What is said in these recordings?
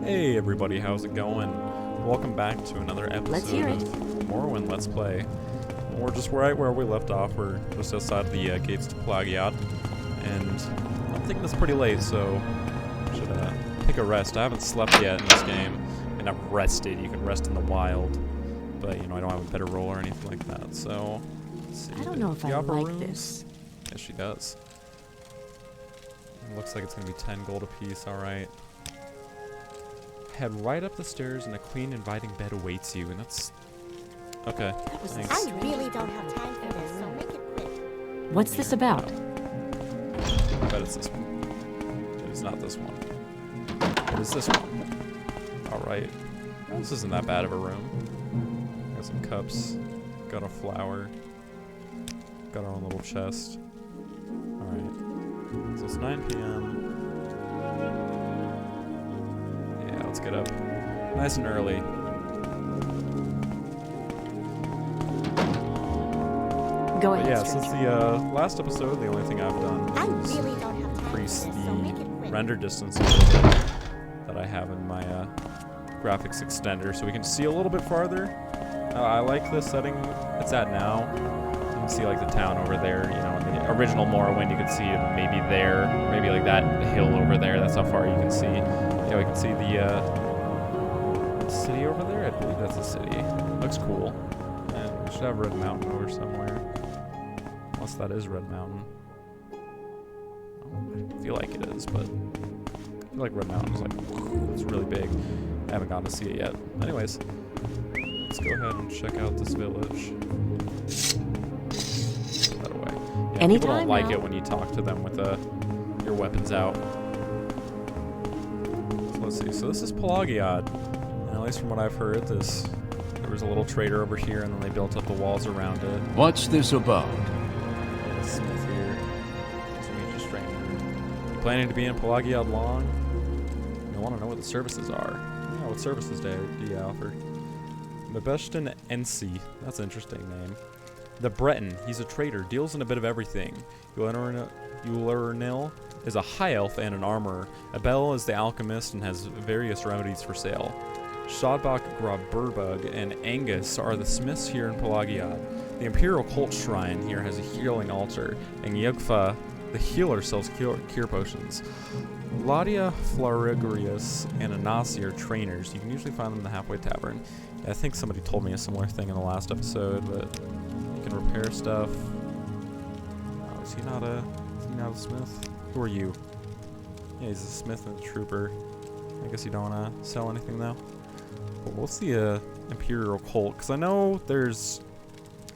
Hey everybody, how's it going? Welcome back to another episode of Morrowind Let's Play. We're just right where we left off. We're just outside the gates to Plagiat, and I'm thinking it's pretty late, so I should take a rest. I haven't slept yet in this game, and I've rested. You can rest in the wild, but you know I don't have a better roll or anything like that. So let's see. I don't know if I like this. Yes, she does. It looks like it's gonna be 10 gold apiece. All right. Head right up the stairs and a clean, inviting bed awaits you, and that's... Okay, thanks. I really don't have time for this, so make it quick. What's this about? I bet it's this one. It's not this one. It is this one. Alright. This isn't that bad of a room. Got some cups. Got a flower. Got our own little chest. Alright. So it's 9 p.m. Let's get up nice and early. Go ahead. Yeah, since the last episode, the only thing I've done is really don't have time increase for this, the so make it quick. render distance a little bit that I have in my graphics extender, so we can see a little bit farther. I like the setting it's at now. You can see like the town over there. You know, in the original Morrowind, you could see it maybe there, maybe like that hill over there. That's how far you can see. Yeah, we can see the city over there. I believe that's a city. Looks cool. And we should have Red Mountain over somewhere. Unless that is Red Mountain. I feel like it is, but I feel like Red Mountain's like, it's really big. I haven't gotten to see it yet. Anyways, let's go ahead and check out this village. Put that away. Yeah, Anytime people don't like now. it when you talk to them with your weapons out. Let's see, so this is Plagiat, and at least from what I've heard, there was a little trader over here, and then they built up the walls around it. What's this about? A smith here. Nice to meet you, stranger. You planning to be in Plagiat long? You want to know what the services are. Yeah, what services do you offer? Mabeshtan Ensi, that's an interesting name. The Breton, he's a trader, deals in a bit of everything. Lirreno is a high elf and an armorer. Abel is the alchemist and has various remedies for sale. Shadbach Graburbug and Angus are the smiths here in Plagiat. The Imperial Cult shrine here has a healing altar, and Yugfa, the healer, sells cure potions. Ladia, Flarigrius, and Anasi are trainers. You can usually find them in the Halfway Tavern. I think somebody told me a similar thing in the last episode, but you can repair stuff. Oh, is he not a smith? Who are you? Yeah, he's a smith and a trooper. I guess you don't want to sell anything, though. But what's the Imperial Cult? Because I know there's...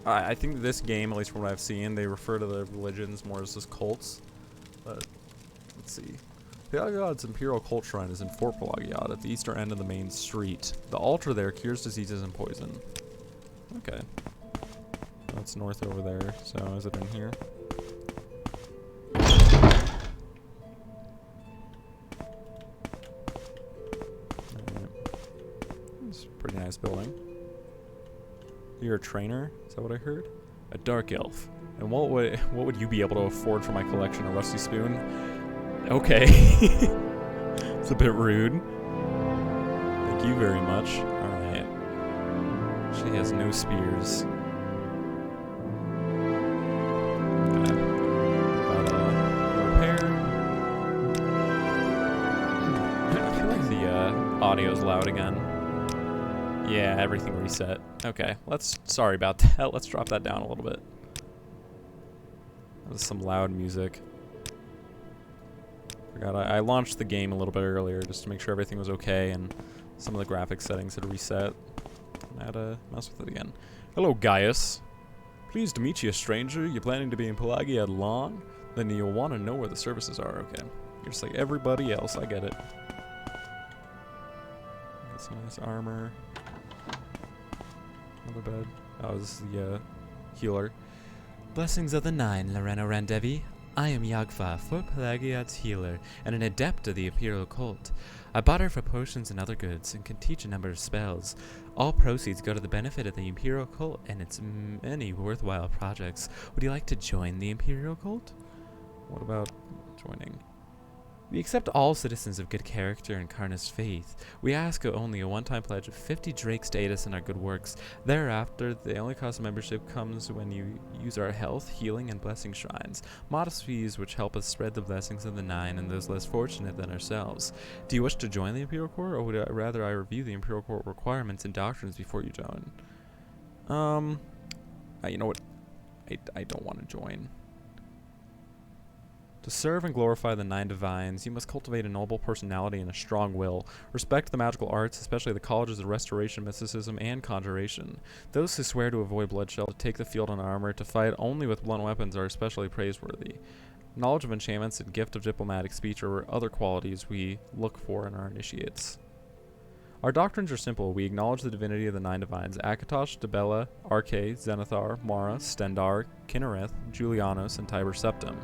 I think this game, at least from what I've seen, they refer to the religions more as just cults. But, let's see. Plagiat's Imperial Cult Shrine is in Fort Plagiat at the eastern end of the main street. The altar there cures diseases and poison. Okay. That's north over there, so is it in here? It's a pretty nice building. You're a trainer? Is that what I heard? A dark elf. And what would you be able to afford for my collection? A rusty spoon? Okay. It's a bit rude. Thank you very much. Alright. She has no spears. Okay. Repair. I feel like the audio's loud again. Yeah, everything reset. Okay, sorry about that. Let's drop that down a little bit. That was some loud music. Forgot I launched the game a little bit earlier just to make sure everything was okay and some of the graphics settings had reset. I had to mess with it again. Hello, Gaius. Pleased to meet you, stranger. You planning to be in Plagiat long? Then you'll want to know where the services are. Okay. You're just like everybody else. I get it. Got some nice armor. Another bed. That was the healer. Blessings of the Nine, Lirreno Randevi. I am Yagfa, Fort Plagiat's healer, and an adept of the Imperial Cult. I bought her for potions and other goods, and can teach a number of spells. All proceeds go to the benefit of the Imperial Cult and its many worthwhile projects. Would you like to join the Imperial Cult? What about joining? We accept all citizens of good character and carnest faith. We ask only a one-time pledge of 50 drakes to aid us in our good works. Thereafter, the only cost of membership comes when you use our health, healing, and blessing shrines. Modest fees which help us spread the blessings of the Nine and those less fortunate than ourselves. Do you wish to join the Imperial Court, or would I rather I review the Imperial Court requirements and doctrines before you join? You know what? I don't want to join. To serve and glorify the Nine Divines, you must cultivate a noble personality and a strong will. Respect the magical arts, especially the colleges of restoration, mysticism, and conjuration. Those who swear to avoid bloodshed, to take the field on armor, to fight only with blunt weapons are especially praiseworthy. Knowledge of enchantments and gift of diplomatic speech are other qualities we look for in our initiates. Our doctrines are simple. We acknowledge the divinity of the Nine Divines: Akatosh, Debella, Arche, Zenithar, Mara, Stendar, Kinnereth, Julianos, and Tiber Septim.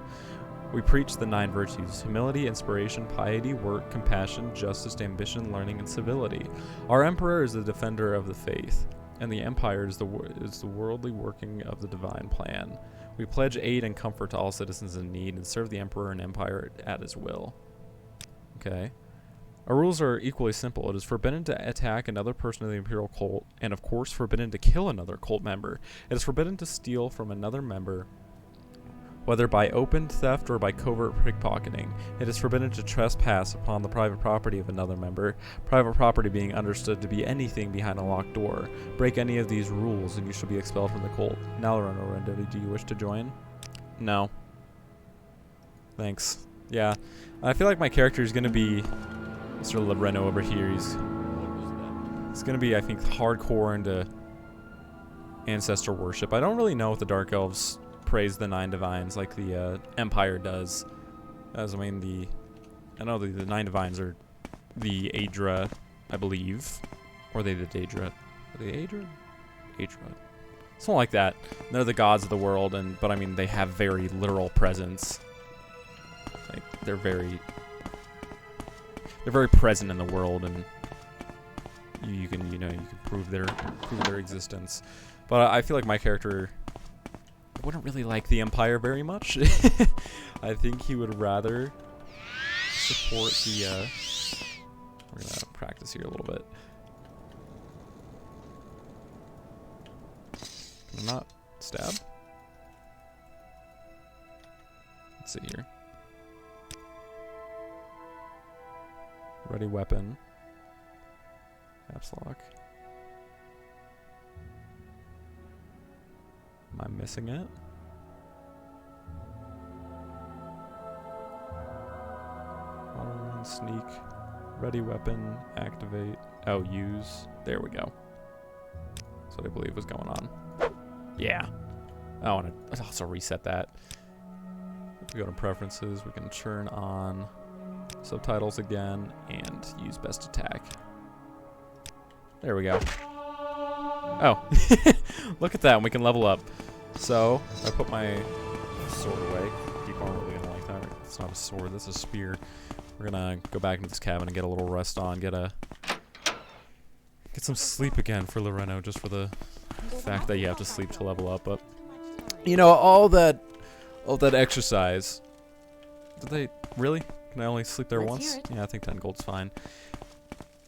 We preach the 9 virtues: humility, inspiration, piety, work, compassion, justice, ambition, learning, and civility. Our emperor is the defender of the faith, and the empire is the worldly working of the divine plan. We pledge aid and comfort to all citizens in need and serve the emperor and empire at his will. Okay. Our rules are equally simple. It is forbidden to attack another person of the Imperial Cult, and of course forbidden to kill another cult member. It is forbidden to steal from another member, whether by open theft or by covert pickpocketing. It is forbidden to trespass upon the private property of another member, private property being understood to be anything behind a locked door. Break any of these rules and you shall be expelled from the cult. Now, Lirreno Randevi, do you wish to join? No. Thanks. Yeah, I feel like my character is going to be Mr. Lirreno over here. He's going to be, I think, hardcore into ancestor worship. I don't really know if the Dark Elves praise the 9 Divines like the Empire does. As I mean, I know the 9 Divines are the Aedra, I believe. Or are they the Daedra? Are they Aedra? Aedra. Something like that. They're the gods of the world, but I mean, they have very literal presence. Like, they're very present in the world, and you can prove their existence. But I feel like my character wouldn't really like the Empire very much. I think he would rather support the we're gonna practice here a little bit. Can I not stab? Let's see here. Ready weapon. Caps lock. Am I missing it? Auto sneak. Ready weapon. Activate. Oh, use. There we go. That's what I believe was going on. Yeah. I want to also reset that. If we go to preferences, we can turn on subtitles again and use best attack. There we go. Oh, look at that, and we can level up. So, I put my sword away. People aren't really gonna like that. It's not a sword, that's a spear. We're gonna go back into this cabin and get a little rest on, get some sleep again for Lirreno, just for the fact that you have to sleep to level up. But you know, all that exercise. Did they really? Can I only sleep there once? Yeah, I think 10 gold's fine.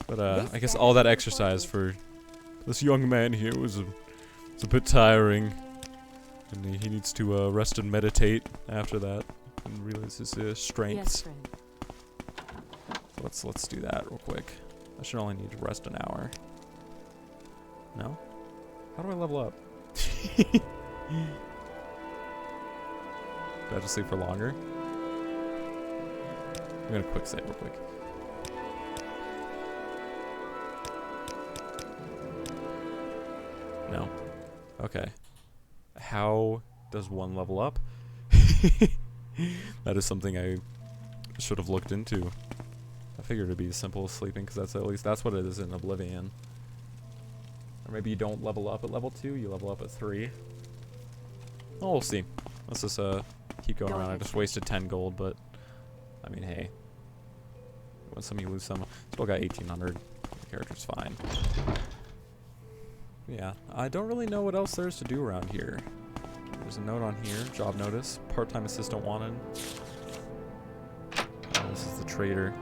But I guess all that exercise for this young man here was a bit tiring, and he needs to rest and meditate after that and realize his strengths. Yes, so let's do that real quick. I should only need to rest an hour. No? How do I level up? Do I have to sleep for longer? I'm gonna quick save real quick. No. Okay. How does one level up? That is something I should have looked into. I figured it'd be as simple as sleeping, because that's what it is in Oblivion. Or maybe you don't level up at level 2, you level up at 3. Oh, we'll see. Let's just keep going around. I just wasted 10 gold, but I mean, hey. You win some, you lose some. Still got 1,800. The character's fine. Yeah, I don't really know what else there is to do around here. There's a note on here, job notice, part-time assistant wanted. This is the trader.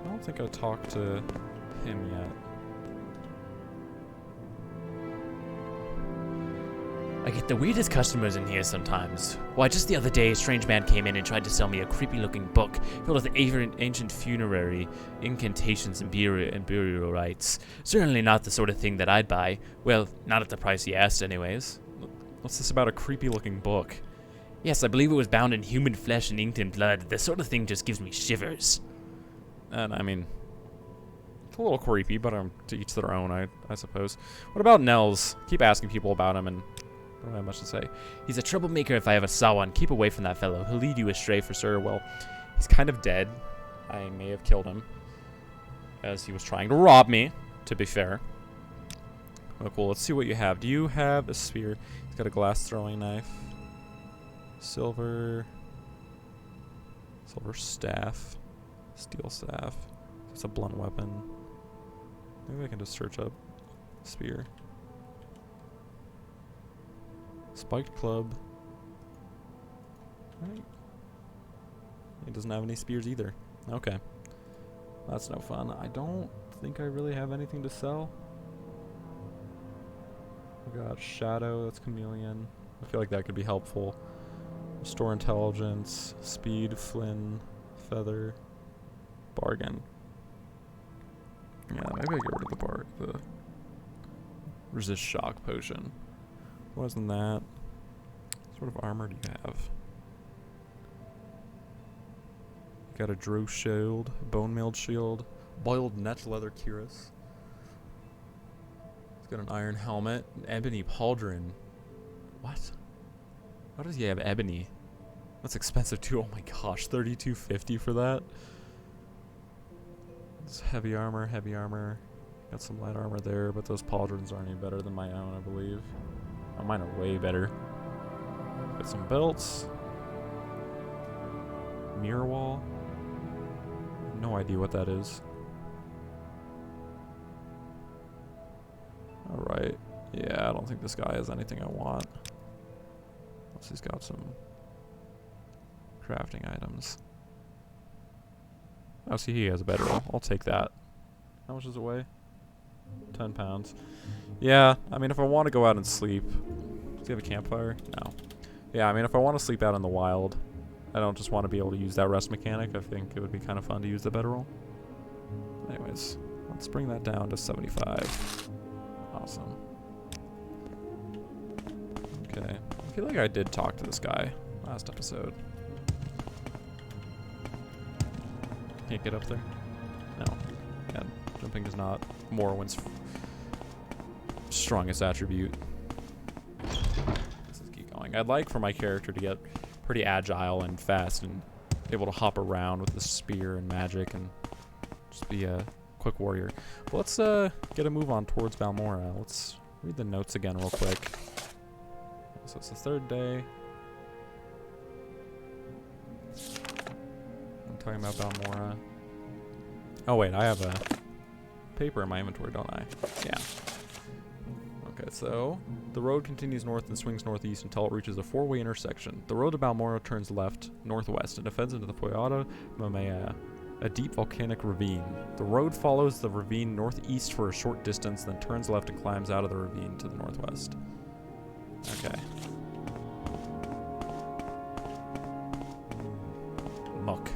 I don't think I talked to him yet. I get the weirdest customers in here sometimes. Why, just the other day, a strange man came in and tried to sell me a creepy-looking book filled with ancient funerary incantations and burial rites. Certainly not the sort of thing that I'd buy. Well, not at the price he asked, anyways. What's this about a creepy-looking book? Yes, I believe it was bound in human flesh and inked in blood. This sort of thing just gives me shivers. And I mean, it's a little creepy, but to each their own, I suppose. What about Nels? Keep asking people about him, and I don't have much to say. He's a troublemaker if I ever saw one. Keep away from that fellow. He'll lead you astray for sure. Well, he's kind of dead. I may have killed him, as he was trying to rob me, to be fair. Oh, cool. Let's see what you have. Do you have a spear? He's got a glass throwing knife. Silver staff. Steel staff. It's a blunt weapon. Maybe I can just search up spear. Spiked club. Right. He doesn't have any spears either. Okay. That's no fun. I don't think I really have anything to sell. We got shadow, that's chameleon. I feel like that could be helpful. Restore intelligence, speed, flynn, feather, bargain. Yeah, maybe I get rid of the resist shock potion. Wasn't that? What sort of armor do you have? Got a Drew shield, bone mailed shield, boiled net leather cuirass. He's got an iron helmet, an ebony pauldron. What? How does he have ebony? That's expensive too. Oh my gosh, $32.50 for that. It's heavy armor, heavy armor. Got some light armor there, but those pauldrons aren't any better than my own, I believe. Oh, mine are way better. Got some belts. Mirror wall. No idea what that is. Alright. Yeah, I don't think this guy has anything I want. Unless he's got some crafting items. Oh, see, he has a bedroll. I'll take that. How much does it weigh? 10 pounds. Yeah, I mean, if I want to go out and sleep... Does he have a campfire? No. Yeah, I mean, if I want to sleep out in the wild, I don't just want to be able to use that rest mechanic. I think it would be kind of fun to use the bedroll. Anyways, let's bring that down to 75. Awesome. Okay. I feel like I did talk to this guy last episode. Can't get up there? No. Yeah, jumping is not Morrowind's strongest attribute. Let's just keep going. I'd like for my character to get pretty agile and fast and able to hop around with the spear and magic and just be a quick warrior. Well, let's get a move on towards Balmora. Let's read the notes again real quick. So it's the third day. I'm talking about Balmora. Oh wait, I have a paper in my inventory, don't I? Yeah. Okay, so the road continues north and swings northeast until it reaches a four-way intersection. The road to Balmora turns left, northwest, and descends into the Foyada Mamea, a deep volcanic ravine. The road follows the ravine northeast for a short distance, then turns left and climbs out of the ravine to the northwest. Okay. Muck.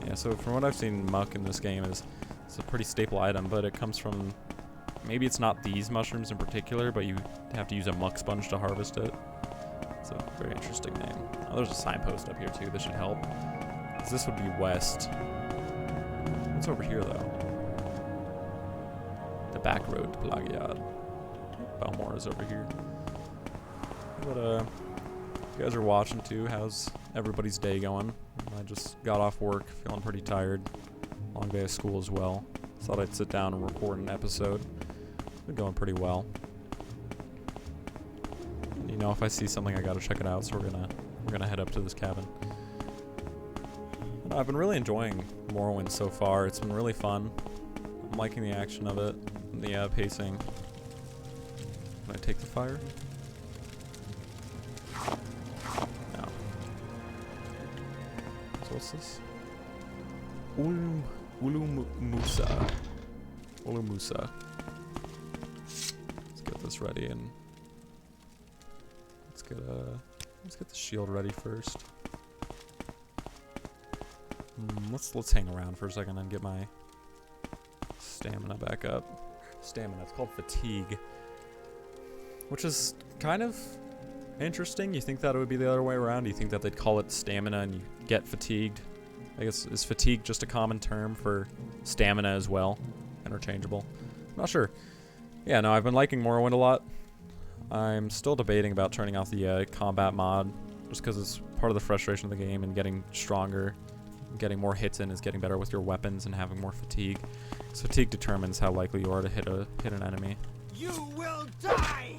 Yeah, so from what I've seen, muck in this game is it's a pretty staple item, but it comes from... Maybe it's not these mushrooms in particular, but you have to use a muck sponge to harvest it. It's a very interesting name. Oh, there's a signpost up here too. This should help. 'Cause this would be west. What's over here though? The back road to Plagiad. Balmora's over here. But you guys are watching too. How's everybody's day going? I just got off work, feeling pretty tired. Long day of school as well. Thought I'd sit down and record an episode. Been going pretty well. And, you know, if I see something, I gotta check it out. So we're gonna head up to this cabin. I've been really enjoying Morrowind so far. It's been really fun. I'm liking the action of it, and the pacing. Can I take the fire? No. So what's this? Ulumusa. Ulumusa. Let's get this ready and let's get the shield ready first. Let's hang around for a second and get my stamina back up. Stamina, it's called fatigue, which is kind of interesting. You think that it would be the other way around? You think that they'd call it stamina and you get fatigued? I guess, is fatigue just a common term for stamina as well? Interchangeable? I'm not sure. Yeah, no, I've been liking Morrowind a lot. I'm still debating about turning off the combat mod, just because it's part of the frustration of the game, and getting stronger, getting more hits in is getting better with your weapons and having more fatigue. So fatigue determines how likely you are to hit an enemy. You will die!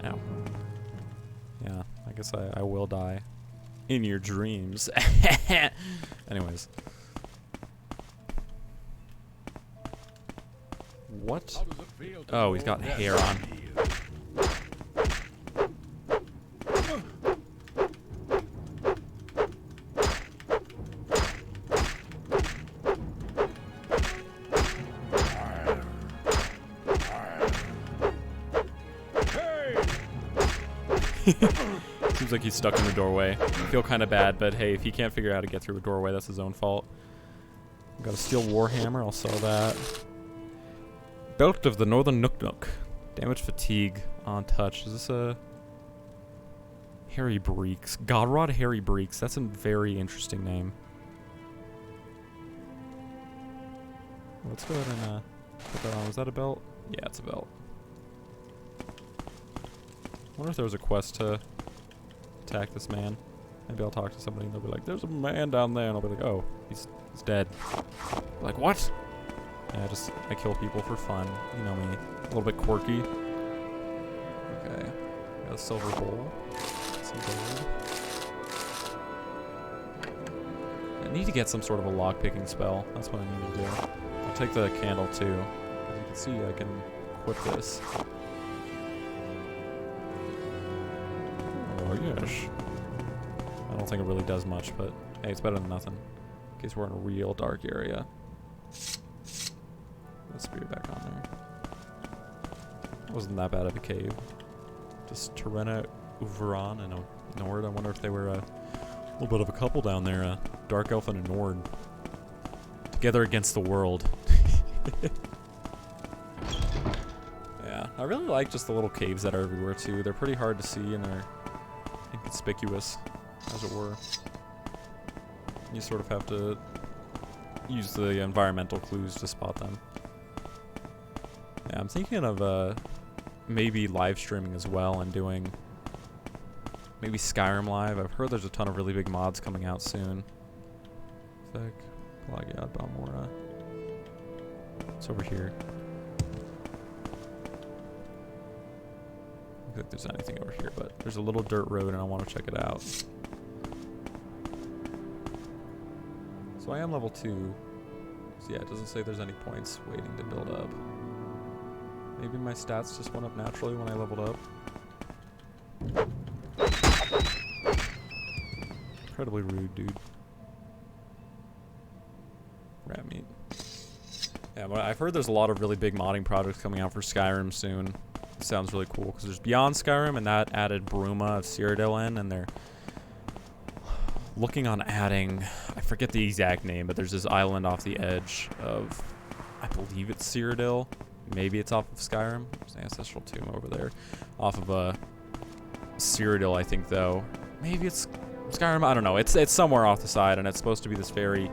Ow. Yeah, I guess I will die. In your dreams. Anyways. What? Oh, he's got hair on. Seems like he's stuck in the doorway. I feel kind of bad, but hey, if he can't figure out how to get through a doorway, that's his own fault. Got a steel warhammer, I'll sell that. Belt of the Northern Nook. Damage fatigue on touch. Is this a Harry Breeks? Godrod Harry Breeks. That's a very interesting name. Let's go ahead and put that on. Was that a belt? Yeah, it's a belt. I wonder if there was a quest to attack this man. Maybe I'll talk to somebody and they'll be like, there's a man down there, and I'll be like, oh, he's dead. Like, what? Yeah, I kill people for fun. You know me. A little bit quirky. Okay. Got a silver bowl. Some gold. I need to get some sort of a lock-picking spell. That's what I need to do. I'll take the candle too. As you can see, I can equip this. Oh, yes. I don't think it really does much, but hey, it's better than nothing. In case we're in a real dark area. Let's be back on there. Wasn't that bad of a cave. Just Terrena, Uveron, and a Nord. I wonder if they were a little bit of a couple down there. A Dark Elf and a Nord. Together against the world. Yeah, I really like just the little caves that are everywhere too. They're pretty hard to see and they're inconspicuous, as it were. You sort of have to use the environmental clues to spot them. Yeah, I'm thinking of maybe live streaming as well and doing maybe Skyrim live. I've heard there's a ton of really big mods coming out soon. Thick, Plagiad, Balmora. It's over here. I don't think there's anything over here, but there's a little dirt road and I want to check it out. So I am level 2. So yeah, it doesn't say there's any points waiting to build up. Maybe my stats just went up naturally when I leveled up. Incredibly rude, dude. Rat meat. Yeah, but I've heard there's a lot of really big modding projects coming out for Skyrim soon. It sounds really cool because there's Beyond Skyrim and that added Bruma of Cyrodiil in, and they're looking on adding, I forget the exact name, but there's this island off the edge of, I believe it's Cyrodiil. Maybe it's off of Skyrim. There's an ancestral tomb over there. Off of Cyrodiil, I think, though. Maybe it's Skyrim. I don't know. It's somewhere off the side, and it's supposed to be this very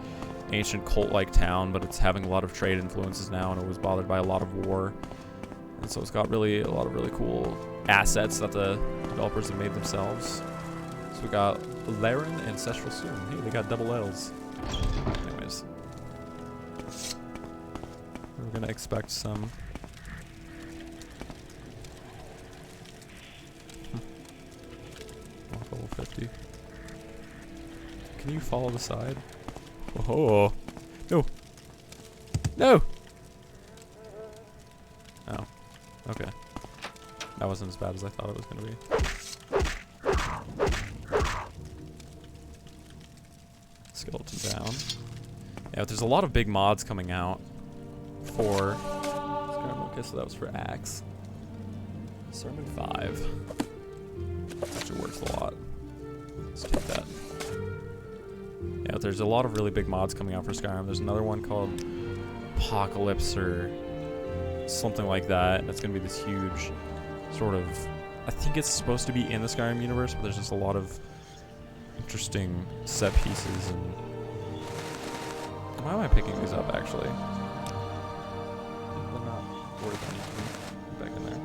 ancient cult-like town, but it's having a lot of trade influences now, and it was bothered by a lot of war. And so it's got a lot of really cool assets that the developers have made themselves. So we got Laren Ancestral Tomb. Hey, they got double L's. Anyways. We're gonna expect some level 50. Can you follow the side? Oh no! No! Oh, okay. That wasn't as bad as I thought it was gonna be. Skeleton down. Yeah, there's a lot of big mods coming out for Skyrim. Okay, so that was for Axe. Sermon 5. Actually works a lot. Let's take that. Yeah, there's a lot of really big mods coming out for Skyrim. There's another one called Apocalypse or something like that. That's going to be this huge sort of... I think it's supposed to be in the Skyrim universe, but there's just a lot of interesting set pieces. And why am I picking these up, actually? They're not worth anything. Back in there.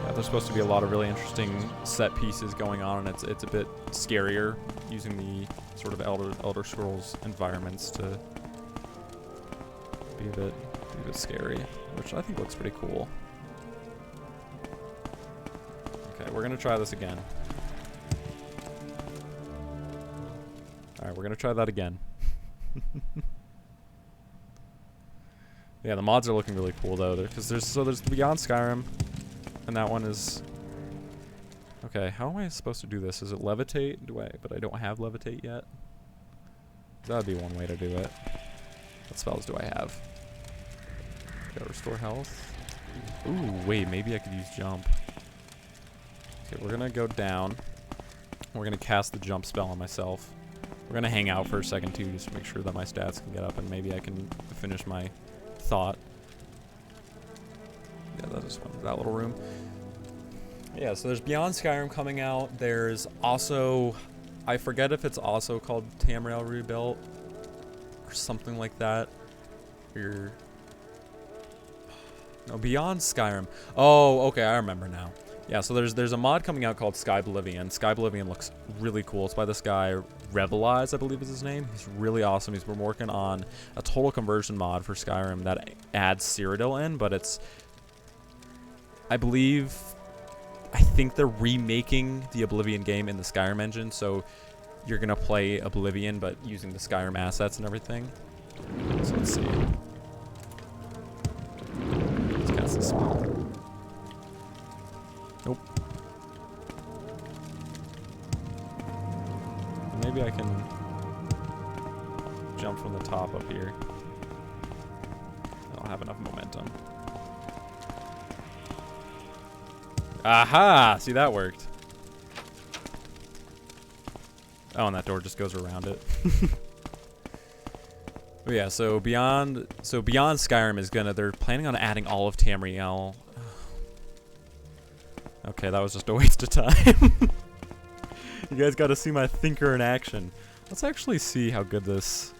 Yeah, there's supposed to be a lot of really interesting set pieces going on, and it's a bit scarier using the sort of Elder Scrolls environments to be a bit scary, which I think looks pretty cool. Okay, we're gonna try this again. Alright, we're gonna try that again. Yeah, the mods are looking really cool though, because there's Beyond Skyrim, and that one is... Okay, how am I supposed to do this? Is it levitate? But I don't have levitate yet. That'd be one way to do it. What spells do I have? Got restore health. Ooh, wait, maybe I could use jump. Okay, we're gonna go down. We're gonna cast the jump spell on myself. We're gonna hang out for a second too, just to make sure that my stats can get up, and maybe I can finish my thought. Yeah, that just went to that little room. Yeah, so there's Beyond Skyrim coming out. There's also, I forget if it's also called Tamriel Rebuilt or something like that. No, Beyond Skyrim. Oh, okay, I remember now. Yeah, so there's a mod coming out called Skyblivion. Skyblivion looks really cool. It's by this guy, Revelize, I believe is his name. He's really awesome. He's been working on a total conversion mod for Skyrim that adds Cyrodiil in, but it's... I think they're remaking the Oblivion game in the Skyrim engine, so you're going to play Oblivion, but using the Skyrim assets and everything. So let's see. Let's cast this spell. Nope. Maybe I can jump from the top up here. I don't have enough momentum. Aha! See, that worked. Oh, and that door just goes around it. But yeah, so Beyond Skyrim is they're planning on adding all of Tamriel. Okay, that was just a waste of time. You guys got to see my thinker in action. Let's actually see how good this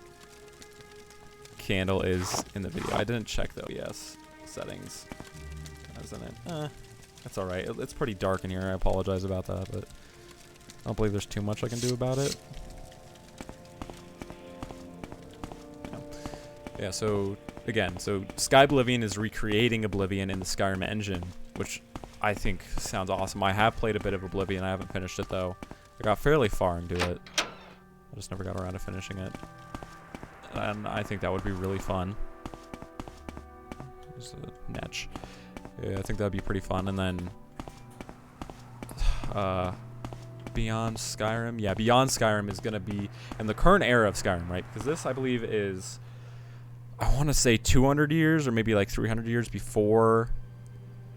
candle is in the video. I didn't check though. Yes, settings. Isn't it? That's all right. It's pretty dark in here. I apologize about that, but I don't believe there's too much I can do about it. Yeah. So again, Skyblivion is recreating Oblivion in the Skyrim engine, which I think sounds awesome. I have played a bit of Oblivion. I haven't finished it though. I got fairly far into it. I just never got around to finishing it. And I think that would be really fun. There's a netch. Yeah, I think that'd be pretty fun. And then Beyond Skyrim. Yeah, Beyond Skyrim is going to be in the current era of Skyrim, right? Because this, I believe, is, I want to say 200 years or maybe like 300 years before.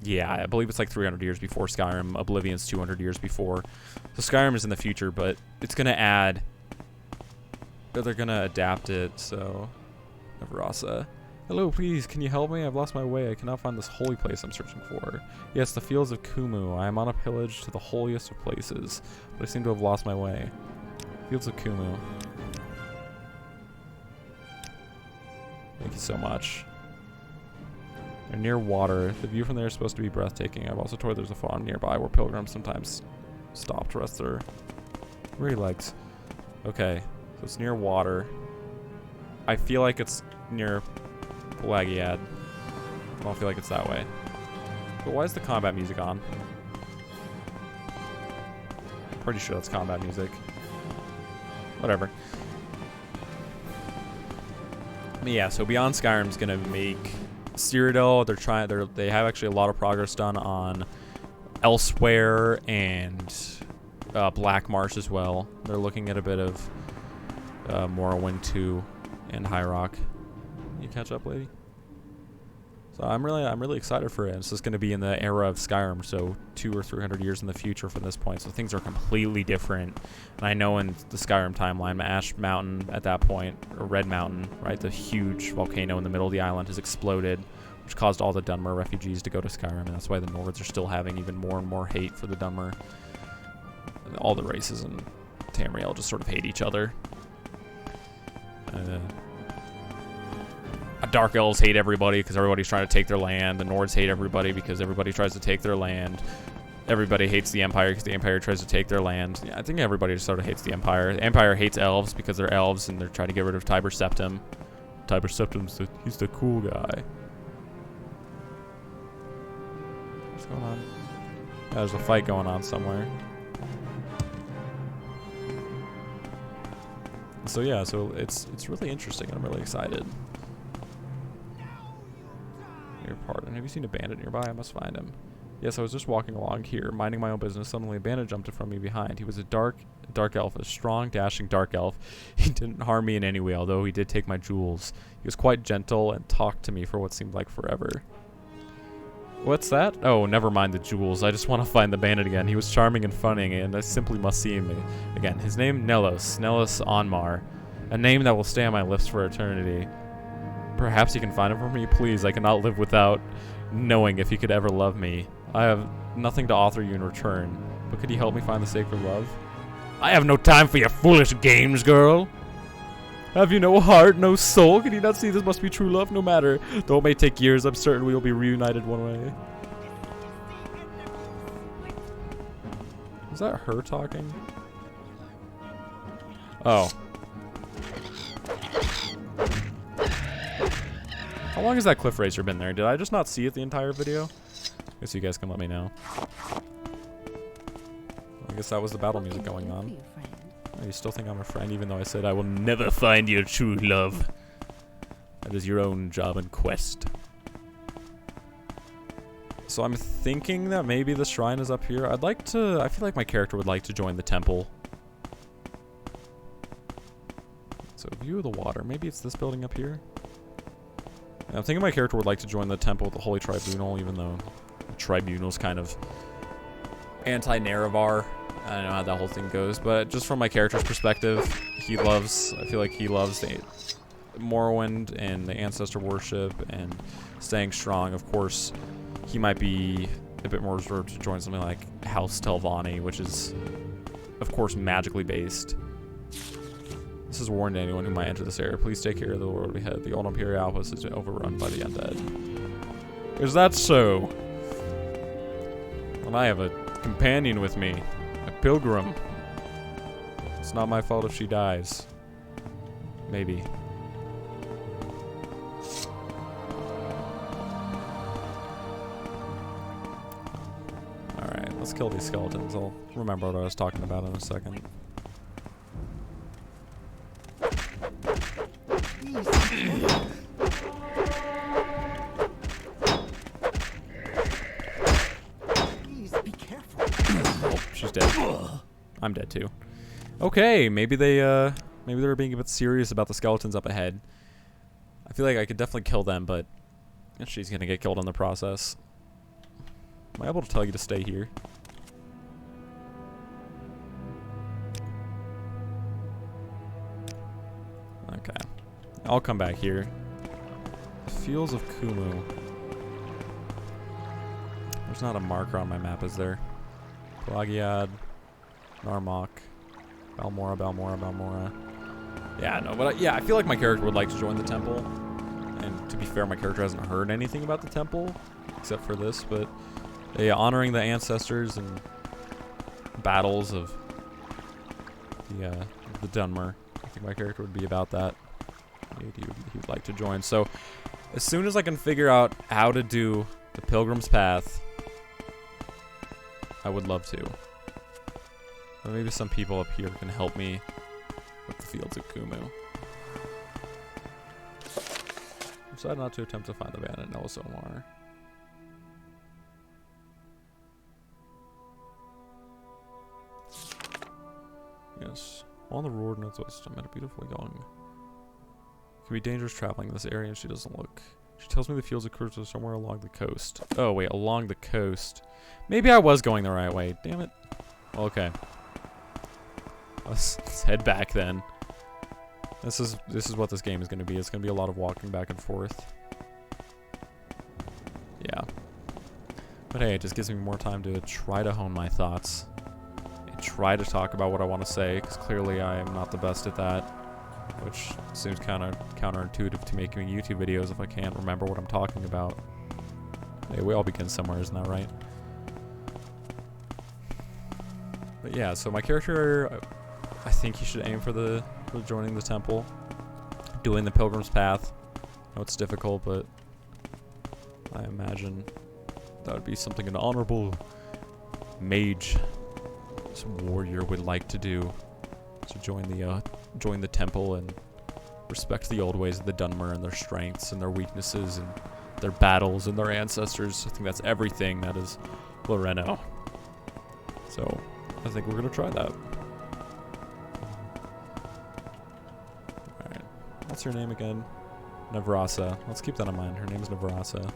Yeah, I believe it's like 300 years before Skyrim. Oblivion's 200 years before. So Skyrim is in the future, but it's going to add... They're going to adapt it, so... Navarasa. Hello, please, can you help me? I've lost my way. I cannot find this holy place I'm searching for. Yes, the fields of Kummu. I am on a pillage to the holiest of places, but I seem to have lost my way. Fields of Kummu. Thank you so much. They're near water. The view from there is supposed to be breathtaking. I've also told there's a farm nearby where pilgrims sometimes stop to rest their weary legs. Okay, so it's near water. I feel like it's near Pelagiad. I don't feel like it's that way. But why is the combat music on? I'm pretty sure that's combat music. Whatever. But yeah, so Beyond Skyrim's gonna make Cyrodiil. They have actually a lot of progress done on Elsewhere and Black Marsh as well. They're looking at a bit of Morrowind 2 and High Rock. You catch up, lady? So I'm really excited for it. It's just going to be in the era of Skyrim, so 200 or 300 years in the future from this point. So things are completely different. And I know in the Skyrim timeline, Ash Mountain at that point, or Red Mountain, right, the huge volcano in the middle of the island has exploded, which caused all the Dunmer refugees to go to Skyrim, and that's why the Nords are still having even more and more hate for the Dunmer. All the races in Tamriel just sort of hate each other. Dark Elves hate everybody because everybody's trying to take their land. The Nords hate everybody because everybody tries to take their land. Everybody hates the Empire because the Empire tries to take their land. Yeah, I think everybody just sort of hates the Empire. The Empire hates elves because they're elves and they're trying to get rid of Tiber Septim. Tiber Septim's he's the cool guy. What's going on? Yeah, there's a fight going on somewhere. So yeah, so it's really interesting. I'm really excited. Your pardon. Have you seen a bandit nearby? I must find him. Yes, I was just walking along here, minding my own business. Suddenly a bandit jumped from me behind. He was a dark elf, a strong, dashing dark elf. He didn't harm me in any way, although he did take my jewels. He was quite gentle and talked to me for what seemed like forever. What's that? Oh, never mind the jewels. I just want to find the bandit again. He was charming and funny, and I simply must see him again. His name, Nellos Onmar. A name that will stay on my lips for eternity. Perhaps you can find him for me? Please, I cannot live without knowing if he could ever love me. I have nothing to offer you in return, but could you help me find the sacred love? I have no time for your foolish games, girl. Have you no heart, no soul? Can you not see this must be true love? No matter. Though it may take years, I'm certain we will be reunited one way. Is that her talking? Oh. How long has that cliff racer been there? Did I just not see it the entire video? I guess you guys can let me know. I guess that was the battle music going on. Oh, you still think I'm a friend even though I said I will never find your true love. That is your own job and quest. So I'm thinking that maybe the shrine is up here. I feel like my character would like to join the temple. So view of the water. Maybe it's this building up here. I'm thinking my character would like to join the temple with the Holy Tribunal, even though the Tribunal's kind of anti-Nerevar. I don't know how that whole thing goes, but just from my character's perspective, I feel like he loves the Morrowind and the ancestor worship and staying strong. Of course, he might be a bit more reserved to join something like House Telvanni, which is, of course, magically based. This is warned to anyone who might enter this area. Please take care of the road ahead. The old Imperial outpost is overrun by the undead. Is that so? Well, I have a companion with me. A pilgrim. It's not my fault if she dies. Maybe. Alright, let's kill these skeletons. I'll remember what I was talking about in a second. I'm dead too. Okay, maybe they were being a bit serious about the skeletons up ahead. I feel like I could definitely kill them, but she's gonna get killed in the process. Am I able to tell you to stay here? Okay. I'll come back here. Fields of Kummu. There's not a marker on my map, is there? Pelagiad. Narmok, Balmora. Yeah, no, but I feel like my character would like to join the temple. And to be fair, my character hasn't heard anything about the temple, except for this, but honoring the ancestors and battles of the Dunmer. I think my character would be about that. He would like to join. So, as soon as I can figure out how to do the Pilgrim's Path, I would love to. But maybe some people up here can help me with the fields of Kummu. I decided not to attempt to find the bandit Nellos Onmar. Yes. On the road northwest, I met a beautiful young. It can be dangerous traveling in this area and she doesn't look. She tells me the fields of Kurz are somewhere along the coast. Oh wait, along the coast. Maybe I was going the right way. Damn it. Okay. Let's head back then. This is what this game is going to be. It's going to be a lot of walking back and forth. Yeah. But hey, it just gives me more time to try to hone my thoughts. And try to talk about what I want to say, because clearly I am not the best at that. Which seems kind of counterintuitive to making YouTube videos if I can't remember what I'm talking about. Hey, we all begin somewhere, isn't that right? But yeah, so my character, I think he should aim for joining the temple, doing the Pilgrim's Path. I know it's difficult, but I imagine that would be something an honorable mage, warrior would like to do. To join the temple and respect the old ways of the Dunmer and their strengths and their weaknesses and their battles and their ancestors. I think that's everything that is Lirreno. So I think we're gonna try that. Alright. What's her name again? Navrasa. Let's keep that in mind. Her name is Navrasa.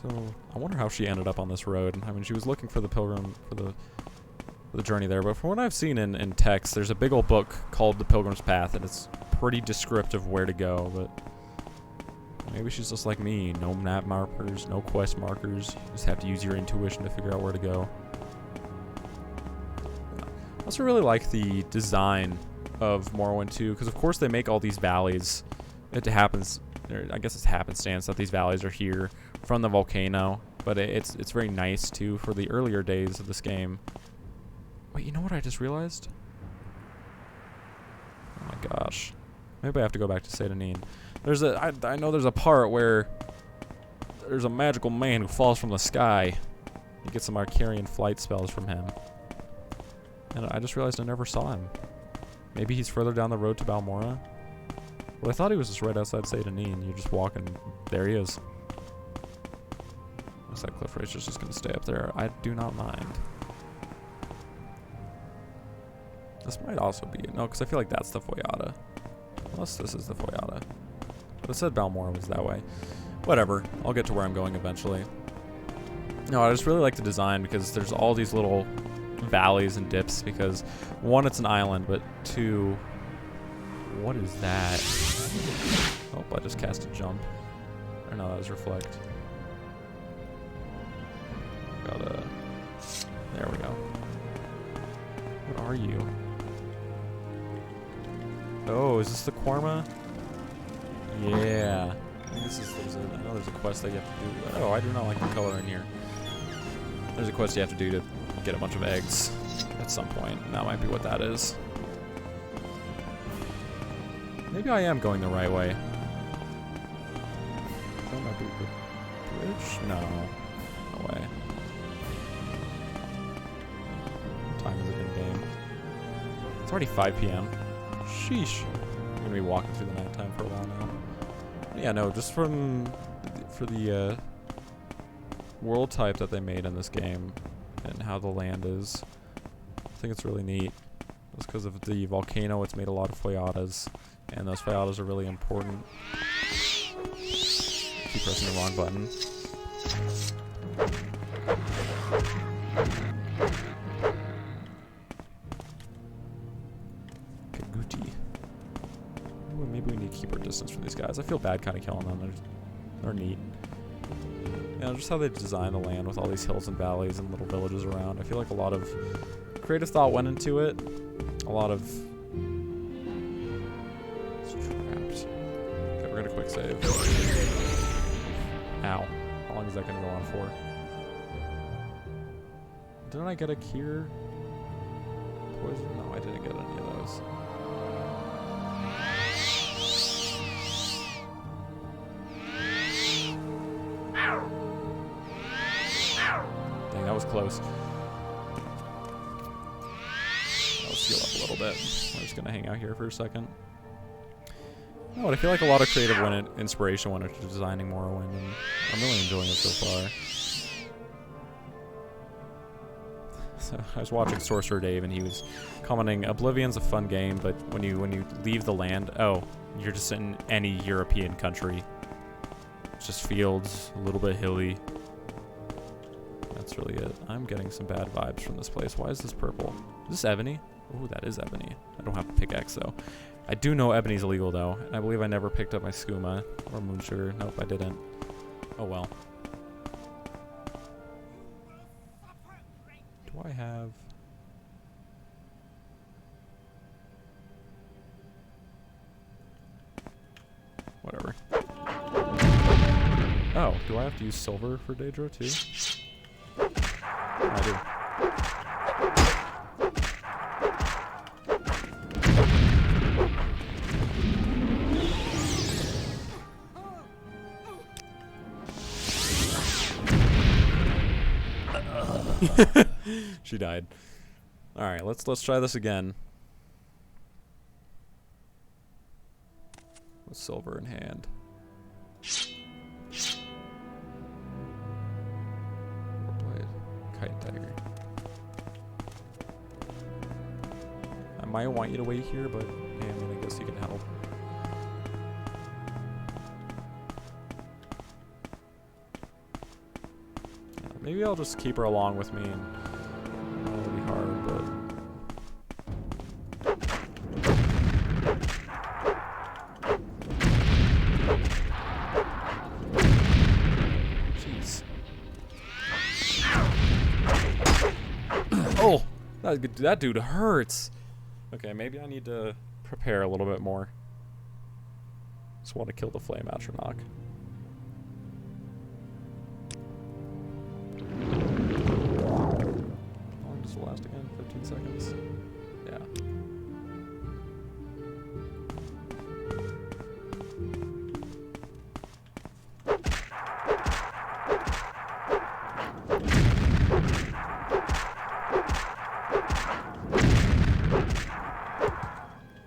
So I wonder how she ended up on this road. I mean, she was looking for the pilgrim for the journey there, but from what I've seen in text, there's a big old book called The Pilgrim's Path, and it's pretty descriptive where to go, but maybe she's just like me. No map markers, no quest markers. You just have to use your intuition to figure out where to go. I also really like the design of Morrowind 2, because of course they make all these valleys. It happens, I guess it's happenstance that these valleys are here from the volcano, but it's very nice too for the earlier days of this game. Wait, you know what I just realized? Oh my gosh. Maybe I have to go back to Satanin. I know there's a part where there's a magical man who falls from the sky. You get some Arcarian flight spells from him. And I just realized I never saw him. Maybe he's further down the road to Balmora? Well, I thought he was just right outside Satanin. You're just walking. There he is. Looks like Cliff Racer's just going to stay up there. I do not mind. This might also be it. No, because I feel like that's the Foyata. Unless this is the Foyata. But it said Balmora was that way. Whatever. I'll get to where I'm going eventually. No, I just really like the design because there's all these little valleys and dips because, one, it's an island, but two, what is that? Oh, I just cast a jump. Or no, that was reflect. There we go. What are you? Oh, is this the Quarma? Yeah. I think I know there's a quest that you have to do. Oh, I do not like the color in here. There's a quest you have to do to get a bunch of eggs at some point. And that might be what that is. Maybe I am going the right way. That might be the bridge? No. No way. What time is it in game? It's already 5 p.m. Sheesh. I'm gonna be walking through the nighttime for a while now. Yeah, no, just for the world type that they made in this game and how the land is, I think it's really neat. Just because of the volcano, it's made a lot of Foyatas, and those Foyatas are really important. Keep pressing the wrong button. Maybe we need to keep our distance from these guys. I feel bad kind of killing them. They're neat. You know, just how they design the land with all these hills and valleys and little villages around. I feel like a lot of creative thought went into it. A lot of... It's trapped. Okay, we're going to quick save. Ow. How long is that going to go on for? Didn't I get a cure? Poison? No, I didn't get any of those. Dang, that was close. I'll heal up a little bit. I'm just gonna hang out here for a second. You know what, I feel like a lot of creative inspiration went into designing Morrowind, and I'm really enjoying it so far. I was watching SorcererDave and he was commenting, Oblivion's a fun game, but when you leave the land, oh, you're just in any European country. It's just fields, a little bit hilly. That's really it. I'm getting some bad vibes from this place. Why is this purple? Is this ebony? Oh, that is ebony. I don't have a pickaxe though. I do know ebony's illegal though. And I believe I never picked up my skooma or moon sugar. Nope, I didn't. Oh well. Do I have... Whatever. Oh, do I have to use silver for Daedra too? I do. She died. All right, let's try this again. With silver in hand. Blade, kite dagger. I might want you to wait here, but hey, I mean, I guess you can help. Yeah, maybe I'll just keep her along with me, and it'll be hard, but. Oh, that dude hurts. Okay, maybe I need to prepare a little bit more. Just want to kill the flame Atronach. How long does it last again? 15 seconds? Yeah.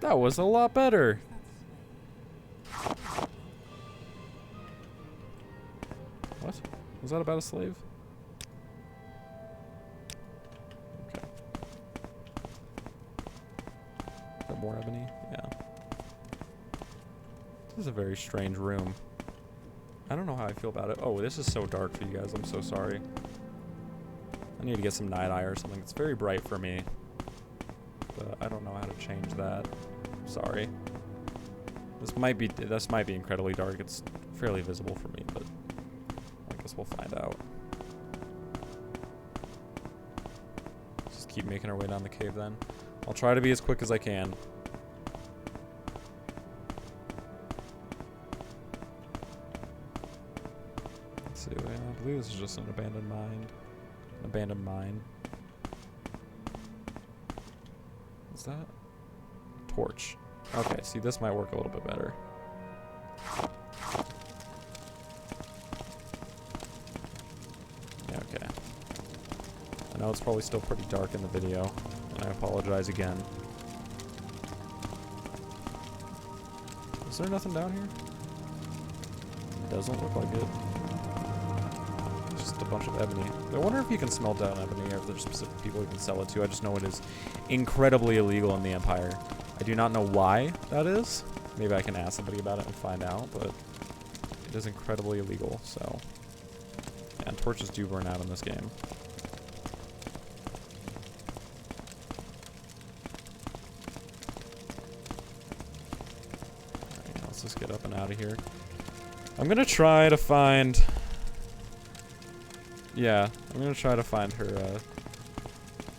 That was a lot better. What? Was that about a slave? Okay. Is that more ebony? Yeah. This is a very strange room. I don't know how I feel about it. Oh, this is so dark for you guys. I'm so sorry. I need to get some night eye or something. It's very bright for me. But I don't know how to change that. Sorry. This might be incredibly dark. It's fairly visible for me, but I guess we'll find out. Just keep making our way down the cave then. I'll try to be as quick as I can. Let's see. I believe this is just an abandoned mine. An abandoned mine. What's that? Torch. Okay, see, this might work a little bit better. Yeah, okay. I know it's probably still pretty dark in the video, and I apologize again. Is there nothing down here? It doesn't look like it. Just a bunch of ebony. I wonder if you can smelt down ebony, or if there's specific people you can sell it to. I just know it is incredibly illegal in the Empire. I do not know why that is. Maybe I can ask somebody about it and find out, but it is incredibly illegal, so. Yeah, and torches do burn out in this game. Alright, let's just get up and out of here. I'm gonna try to find... Yeah, I'm gonna try to find her,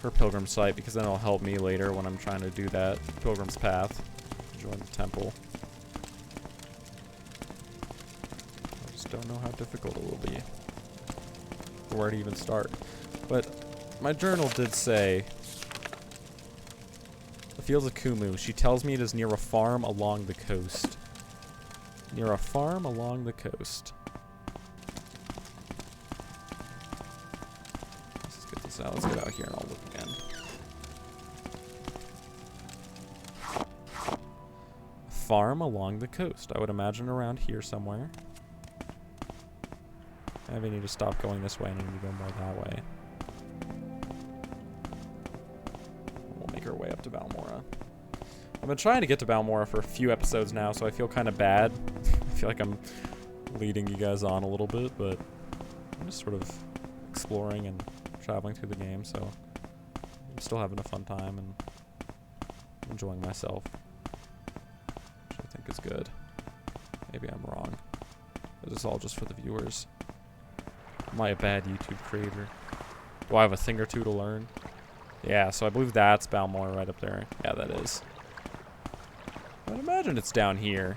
her pilgrim site, because then it'll help me later when I'm trying to do that pilgrim's path. Join the temple. I just don't know how difficult it will be. Or where to even start. But my journal did say the fields of Kummu. She tells me it is near a farm along the coast. Near a farm along the coast. Let's get this out. Let's get out here and I'll look again. Farm along the coast. I would imagine around here somewhere. Maybe I need to stop going this way and I need to go more that way. to Balmora. I've been trying to get to Balmora for a few episodes now, so I feel kind of bad. I feel like I'm leading you guys on a little bit, but I'm just sort of exploring and traveling through the game, so I'm still having a fun time and enjoying myself, which I think is good. Maybe I'm wrong. This is all just for the viewers. Am I a bad YouTube creator? Do I have a thing or two to learn? Yeah, so I believe that's Balmora right up there. Yeah, that is. I'd imagine it's down here.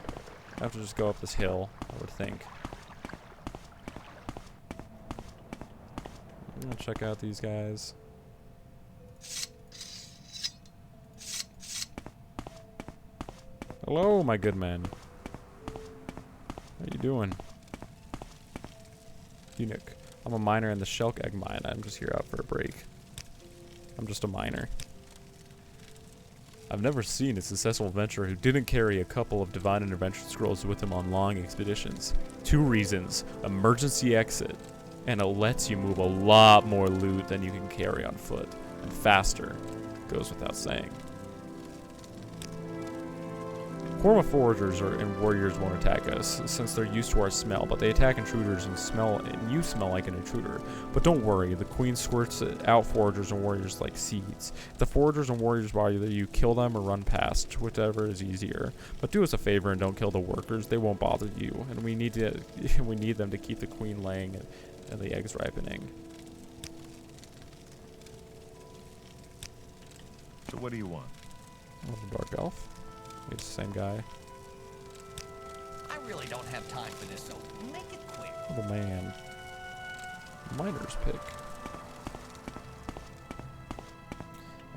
I have to just go up this hill, I would think. I'm gonna check out these guys. Hello, my good man. How you doing? Eunuch. I'm a miner in the Shelk Egg Mine. I'm just here out for a break. I'm just a miner. I've never seen a successful adventurer who didn't carry a couple of Divine Intervention scrolls with him on long expeditions. 2 reasons: emergency exit, and it lets you move a lot more loot than you can carry on foot, and faster. Goes without saying. Korma foragers and warriors won't attack us, since they're used to our smell, but they attack intruders and you smell like an intruder. But don't worry, the queen squirts out foragers and warriors like seeds. If the foragers and warriors bother you, kill them or run past, whichever is easier. But do us a favor and don't kill the workers, they won't bother you, and we need them to keep the queen laying and the eggs ripening. So what do you want? Oh, the dark elf. It's the same guy. I really don't have time for this, so make it quick. Oh man. Miner's pick.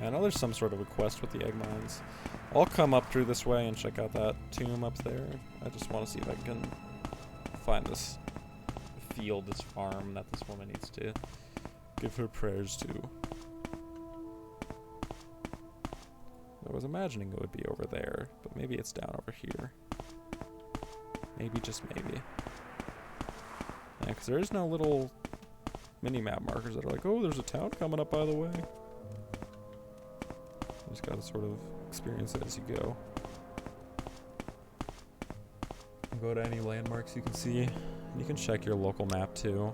Yeah, I know there's some sort of a quest with the egg mines. I'll come up through this way and check out that tomb up there. I just want to see if I can find this field, this farm that this woman needs to give her prayers to. I was imagining it would be over there, but maybe it's down over here. Maybe, just maybe. Yeah, because there is no little mini-map markers that are like, oh, there's a town coming up, by the way. You just gotta sort of experience it as you go. Go to any landmarks you can see. You can check your local map, too.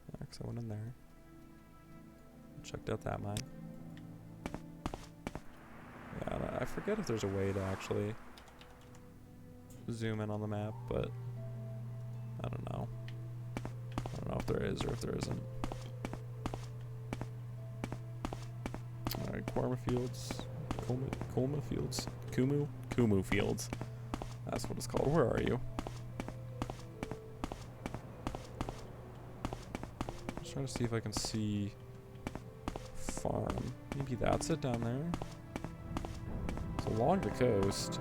Yeah, because I went in there. Checked out that mine. Yeah, I forget if there's a way to actually zoom in on the map, but I don't know. I don't know if there is or if there isn't. Alright, Korma Fields. Kummu Fields. Kummu Fields. That's what it's called. Where are you? Just trying to see if I can see farm. Maybe that's it down there. It's along the coast.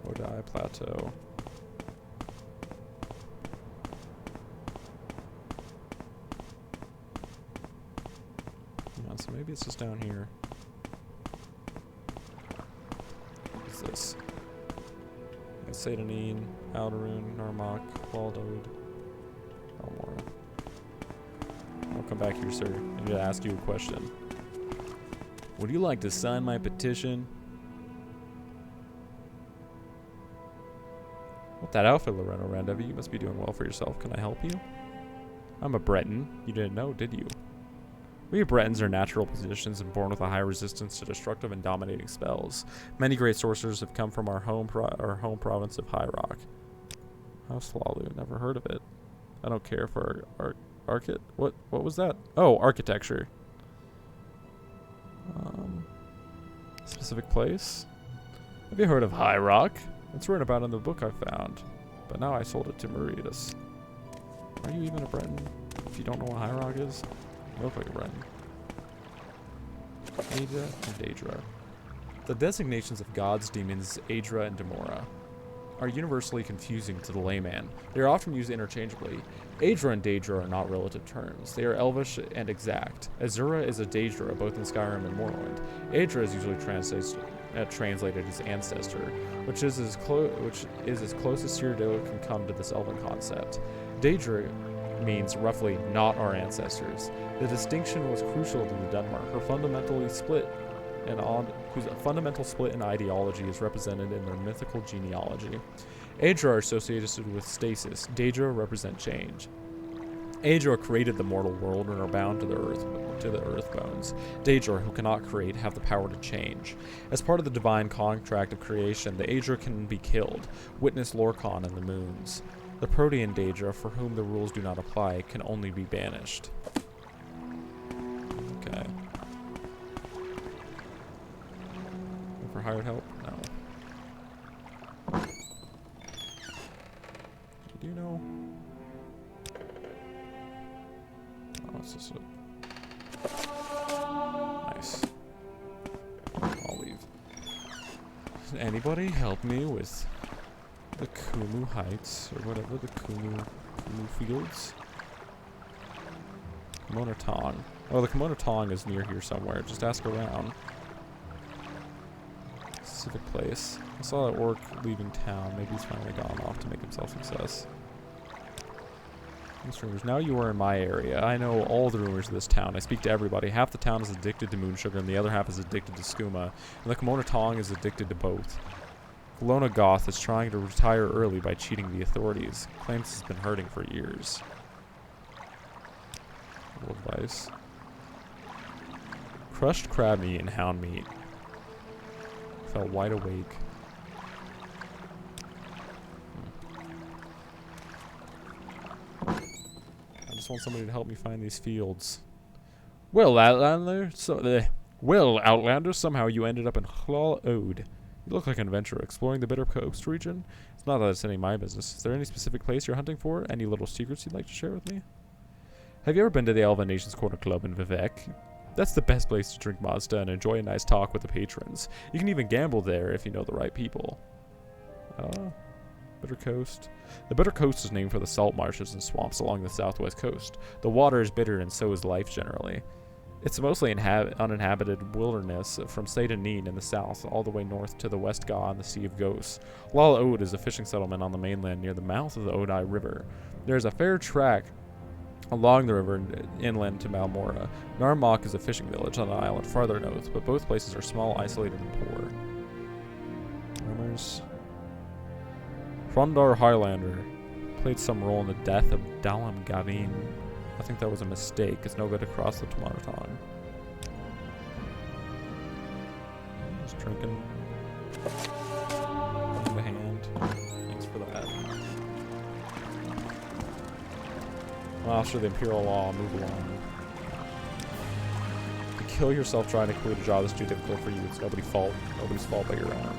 Odai Plateau. Yeah, so maybe it's just down here. What is this? Satanine, Aldaroon, Narmak, Waldode, Balmora. I'll come back here, sir. I'm going to ask you a question. Would you like to sign my petition? With that outfit, Lirreno Randevi, you must be doing well for yourself. Can I help you? I'm a Breton. You didn't know, did you? We Bretons are natural physicians and born with a high resistance to destructive and dominating spells. Many great sorcerers have come from our home province of High Rock. House Lalu, never heard of it. I don't care for what was that? Oh, architecture. Specific place? Have you heard of High Rock? It's written about in the book I found, but now I sold it to Mauritius. Are you even a Breton? If you don't know what High Rock is? You look like a Breton. Aida and Daedra. The designations of gods, demons, Aedra and Demora. are universally confusing to the layman. They are often used interchangeably. Aedra and Daedra are not relative terms. They are elvish and exact. Azura is a Daedra, both in Skyrim and Morrowind. Aedra is usually translated as ancestor, which is as close as Cyrodiil can come to this elven concept. Daedra means roughly not our ancestors. The distinction was crucial to the Dunmer. Her whose fundamental split in ideology is represented in their mythical genealogy. Aedra are associated with stasis. Daedra represent change. Aedra created the mortal world and are bound to the earth bones. Daedra, who cannot create, have the power to change. As part of the divine contract of creation, the Aedra can be killed. Witness Lorkhan and the moons. The Protean Daedra, for whom the rules do not apply, can only be banished. Okay. For hired help? No. Do you know? Oh, it's just nice. I'll leave. Can anybody help me with the Kummu Heights, or whatever, the Kummu Fields? Kimono Tong. Oh, the Kimono Tong is near here somewhere. Just ask around. Specific place. I saw that orc leaving town. Maybe he's finally gone off to make himself success. Rumors. Now you are in my area. I know all the rumors of this town. I speak to everybody. Half the town is addicted to moon sugar, and the other half is addicted to skooma. And the Kimono Tong is addicted to both. Kelowna Goth is trying to retire early by cheating the authorities. Claims he's been hurting for years. Little advice. Crushed crab meat and hound meat. Felt wide awake. I just want somebody to help me find these fields. Well, Outlander, somehow you ended up in Hlal Ode. You look like an adventurer exploring the Bitter Coast region. It's not that it's any of my business. Is there any specific place you're hunting for? Any little secrets you'd like to share with me? Have you ever been to the Elven Nations Corner Club in Vivek? That's the best place to drink Mazda and enjoy a nice talk with the patrons. You can even gamble there if you know the right people. Bitter Coast. The Bitter Coast is named for the salt marshes and swamps along the southwest coast. The water is bitter and so is life generally. It's mostly uninhabited wilderness from Seyda-Neen in the south all the way north to the West Gaw and the Sea of Ghosts. Lal Ode is a fishing settlement on the mainland near the mouth of the Odai River. There is a fair track along the river inland to Balmora. Narmok is a fishing village on an island farther north, but both places are small, isolated, and poor. Rumors. Frondar Highlander played some role in the death of Dalam Gavin. I think that was a mistake. It's no good to cross the Tomonotong. Just drinking. In the hand. Thanks for that. Well, after the Imperial Law, move along. To kill yourself trying to complete a job that's too difficult for you, it's nobody's fault but your own.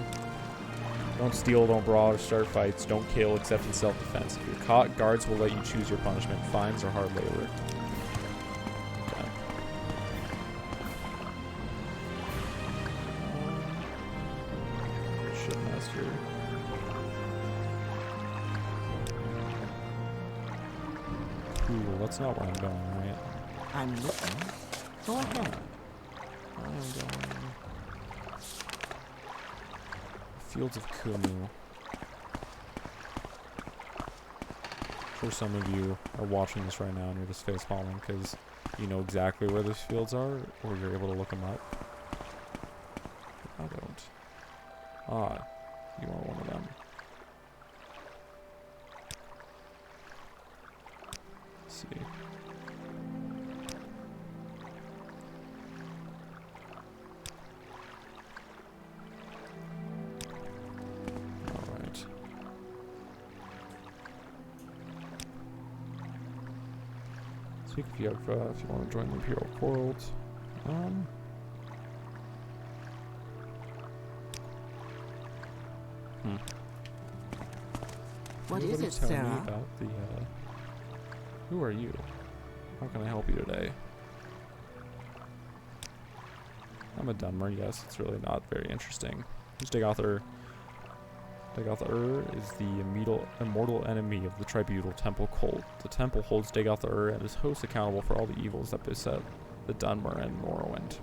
Don't steal, don't brawl, or start fights. Don't kill except in self-defense. If you're caught, guards will let you choose your punishment. Fines or hard labor. Okay. Shipmaster. Cool, that's not where I'm going, right? I'm looking. Go ahead. I'm going... Fields of Kummu. For some of you are watching this right now and you're just face palming because you know exactly where those fields are, or you're able to look them up. I don't. Ah, you are one of them. Let's see. Speak if you want to join the Imperial Cult. What is Everybody it, tell me Sarah? about the, who are you? How can I help you today? I'm a Dunmer, yes, it's really not very interesting. Who's the author? Dagoth-Ur is the immortal enemy of the Tribunal Temple cult. The temple holds Dagoth-Ur and his hosts accountable for all the evils that beset the Dunmer and Morrowind.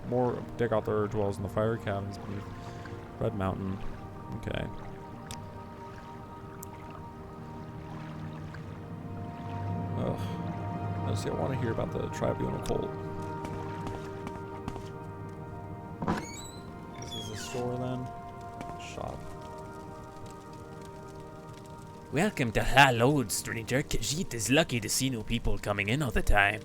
Dagoth-Ur dwells in the fire caverns beneath Red Mountain. Okay. Ugh. Let's see, I want to hear about the Tribunal cult. This is a store then? Shop. Welcome to Hallowed, stranger. Khajiit is lucky to see new people coming in all the time.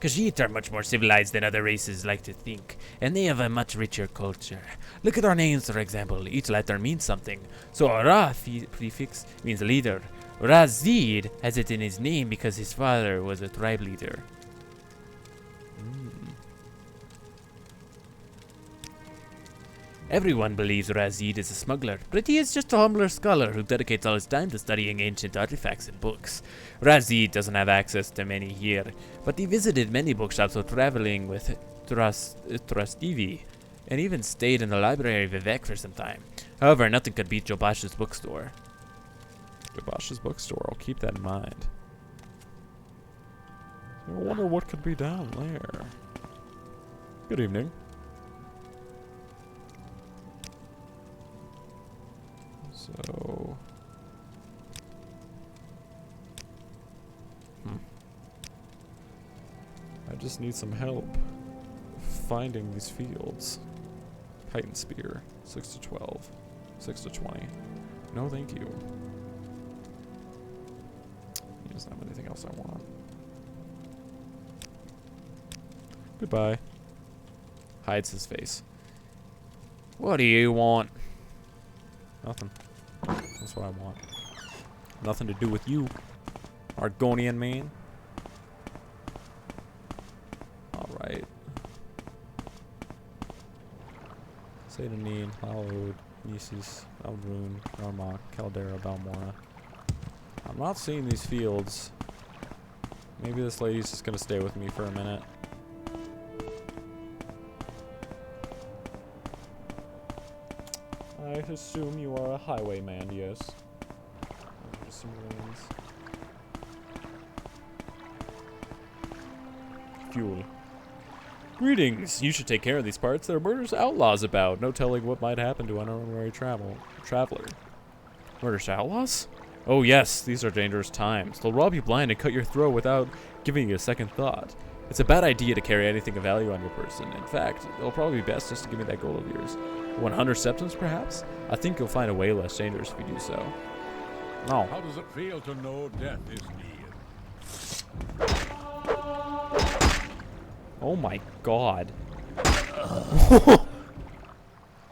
Khajiit are much more civilized than other races like to think, and they have a much richer culture. Look at our names, for example. Each letter means something. So Ra prefix means leader. Razid has it in his name because his father was a tribe leader. Everyone believes Razid is a smuggler, but he is just a humbler scholar who dedicates all his time to studying ancient artifacts and books. Razid doesn't have access to many here, but he visited many bookshops while traveling with Trustivi, and even stayed in the library of Vivek for some time. However, nothing could beat Jobash's bookstore. Jobash's bookstore, I'll keep that in mind. I wonder what could be down there. Good evening. So... I just need some help finding these fields. Titan Spear, 6 to 12, 6 to 20. No, thank you. He doesn't have anything else I want. Goodbye. Hides his face. What do you want? Nothing. That's what I want. Nothing to do with you, Argonian man. Alright. Satanin, Hallowed, Nisis, Eldrune, Narmak, Caldera, Balmora. I'm not seeing these fields. Maybe this lady's just gonna stay with me for a minute. I assume you are a highwayman, yes. There's some ruins. Fuel. Greetings! You should take care of these parts. There are murderous outlaws about. No telling what might happen to an unwary traveler. Murderous outlaws? Oh yes, these are dangerous times. They'll rob you blind and cut your throat without giving you a second thought. It's a bad idea to carry anything of value on your person. In fact, it'll probably be best just to give me that gold of yours. 100 septims, perhaps? I think you'll find a way less dangerous if you do so. No. How does it feel to know death is near? Oh my god.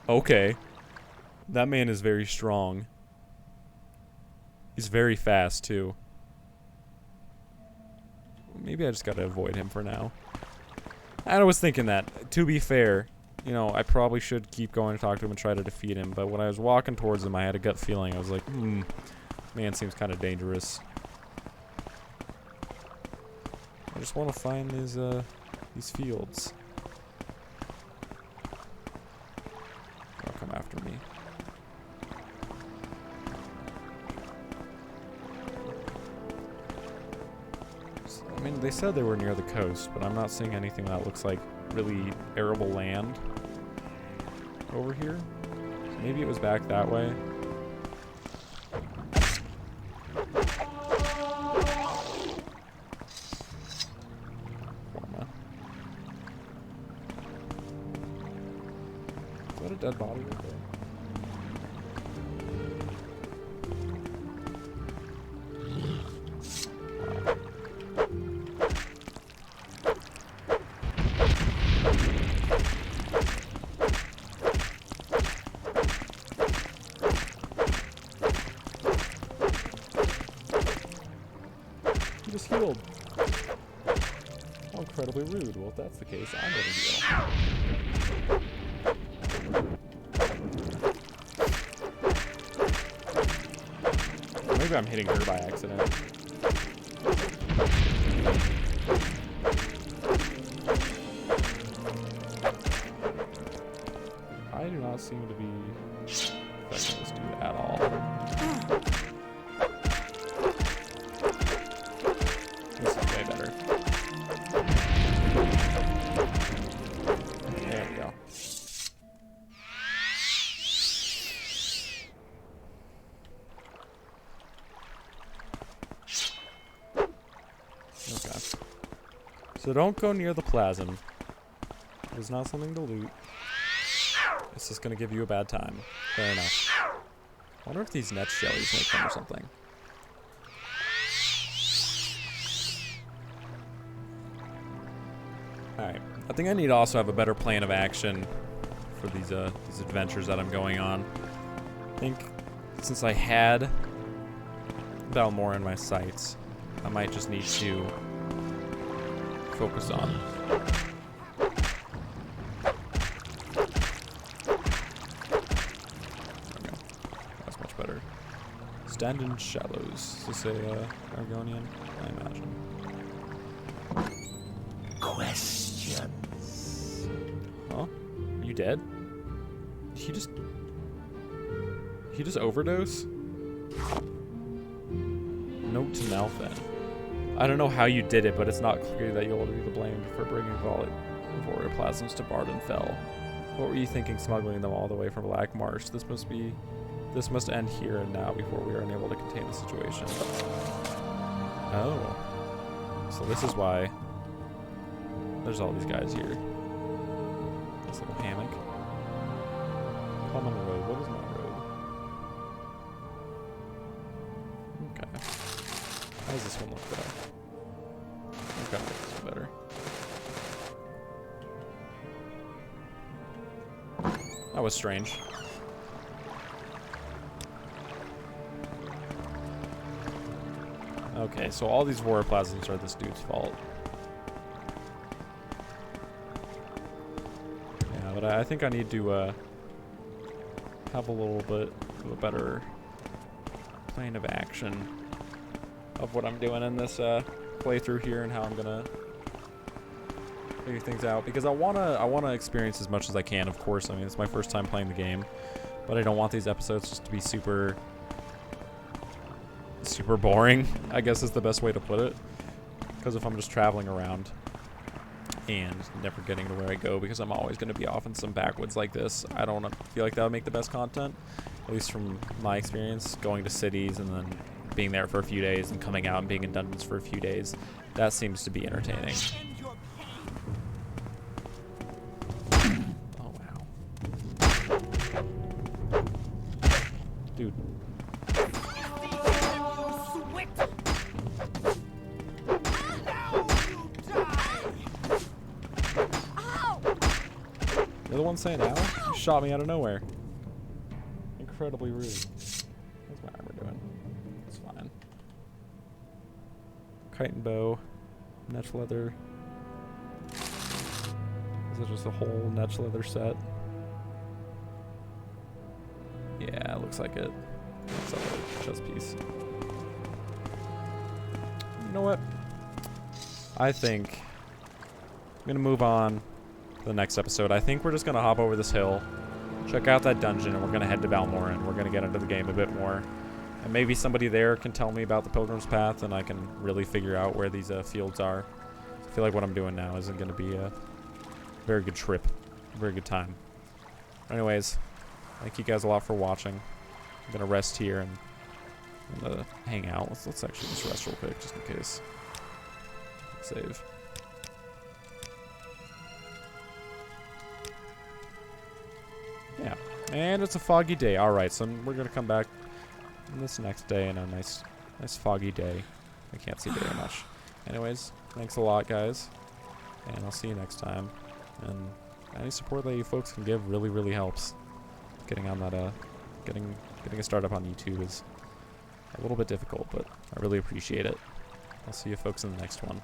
Okay. That man is very strong. He's very fast, too. Maybe I just gotta avoid him for now. I was thinking that. To be fair, you know, I probably should keep going to talk to him and try to defeat him, but when I was walking towards him, I had a gut feeling. I was like, man seems kind of dangerous. I just want to find these fields. They'll come after me. I mean, they said they were near the coast, but I'm not seeing anything that looks like really arable land over here. So maybe it was back that way. Is that a dead body right there? Just healed. How incredibly rude. Well, if that's the case, I'm gonna heal. Maybe I'm hitting her by accident. I do not seem to be affecting this dude at all. This is way better. There we go. Okay. So don't go near the plasm. It's not something to loot. It's just gonna give you a bad time. Fair enough. I wonder if these net jellies make them or something. Alright. I think I need to also have a better plan of action for these adventures that I'm going on. I think since I had Balmora in my sights, I might just need to focus on. Stand in shallows. Is this a Argonian? I imagine. Questions. Huh? Are you dead? He just overdose? Note to Malfin. I don't know how you did it, but it's not clear that you'll be the blamed for bringing Warrior Plasms to Bardenfell. What were you thinking smuggling them all the way from Black Marsh? This must end here and now before we are unable to contain the situation. Oh. So this is why there's all these guys here. This little hammock. Common road. What is my road? Okay. How does this one look though? Okay, this is better. That was strange. Okay, so all these warrior plasms are this dude's fault. Yeah, but I think I need to have a little bit of a better plan of action of what I'm doing in this playthrough here and how I'm gonna figure things out, because I wanna experience as much as I can. Of course, I mean it's my first time playing the game, but I don't want these episodes just to be super boring, I guess is the best way to put it. Because if I'm just traveling around and never getting to where I go because I'm always going to be off in some backwoods like this, I don't feel like that would make the best content. At least from my experience, going to cities and then being there for a few days and coming out and being in dungeons for a few days, that seems to be entertaining. Oh wow. Dude. You're the one saying ow? You shot me out of nowhere. Incredibly rude. What's my armor doing? It's fine. Kite and bow. Netch leather. Is it just a whole netch leather set? Yeah, it looks like it. Looks like a chest piece. You know what? I think I'm gonna move on to the next episode. I think we're just gonna hop over this hill, check out that dungeon, and we're gonna head to Balmora, and we're gonna get into the game a bit more. And maybe somebody there can tell me about the Pilgrim's Path, and I can really figure out where these fields are. I feel like what I'm doing now isn't gonna be a very good trip, a very good time. Anyways, thank you guys a lot for watching. I'm gonna rest here and I'm gonna hang out. Let's actually just rest real quick, just in case. Save. Yeah, and it's a foggy day. All right, so we're gonna come back on this next day in a nice foggy day. I can't see very much. Anyways, thanks a lot, guys, and I'll see you next time. And any support that you folks can give really helps. Getting on that getting a startup on YouTube is a little bit difficult, but I really appreciate it. I'll see you folks in the next one.